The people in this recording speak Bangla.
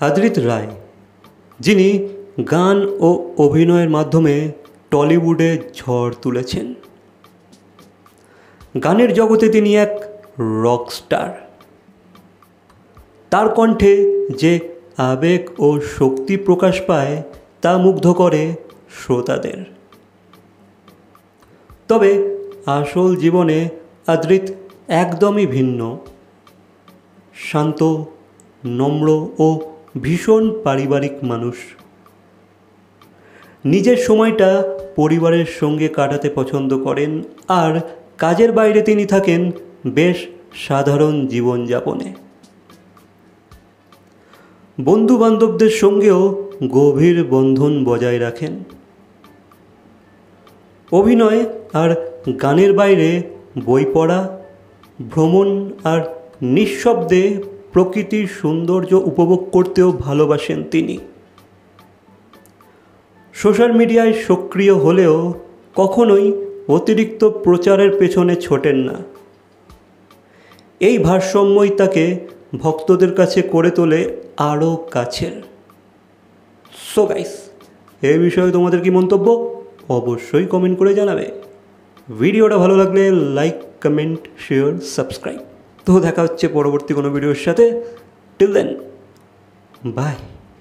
আদ্রিত রায়, যিনি গান ও অভিনয়ের মাধ্যমে টলিউডে ঝড় তুলেছেন। গানের জগতে তিনি এক রকস্টার। তার কণ্ঠে যে আবেগ ও শক্তি প্রকাশ পায় তা মুগ্ধ করে শ্রোতাদের। তবে আসল জীবনে আদ্রিত একদমই ভিন্ন। শান্ত, নম্র ও ভীষণ পারিবারিক মানুষ। নিজের সময়টা পরিবারের সঙ্গে কাটাতে পছন্দ করেন, আর কাজের বাইরে তিনি থাকেন বেশ সাধারণ জীবনযাপনে। বন্ধুবান্ধবদের সঙ্গেও গভীর বন্ধন বজায় রাখেন। অভিনয় আর গানের বাইরে বই পড়া, ভ্রমণ আর নিঃশব্দে প্রকৃতির সৌন্দর্য উপভোগ করতেও ভালোবাসেন তিনি। সোশ্যাল মিডিয়ায় সক্রিয় হলেও কখনোই অতিরিক্ত প্রচারের পেছনে ছোটেন না। এই ভারসাম্যই তাকে ভক্তদের কাছে করে তোলে আরও কাছের। সো গাইস, এই বিষয়ে তোমাদের কি মন্তব্য অবশ্যই কমেন্ট করে জানাবে। ভিডিওটা ভালো লাগলে লাইক, কমেন্ট, শেয়ার, সাবস্ক্রাইব। তো দেখা হচ্ছে পরবর্তী কোনো ভিডিওর সাথে। Till then, by.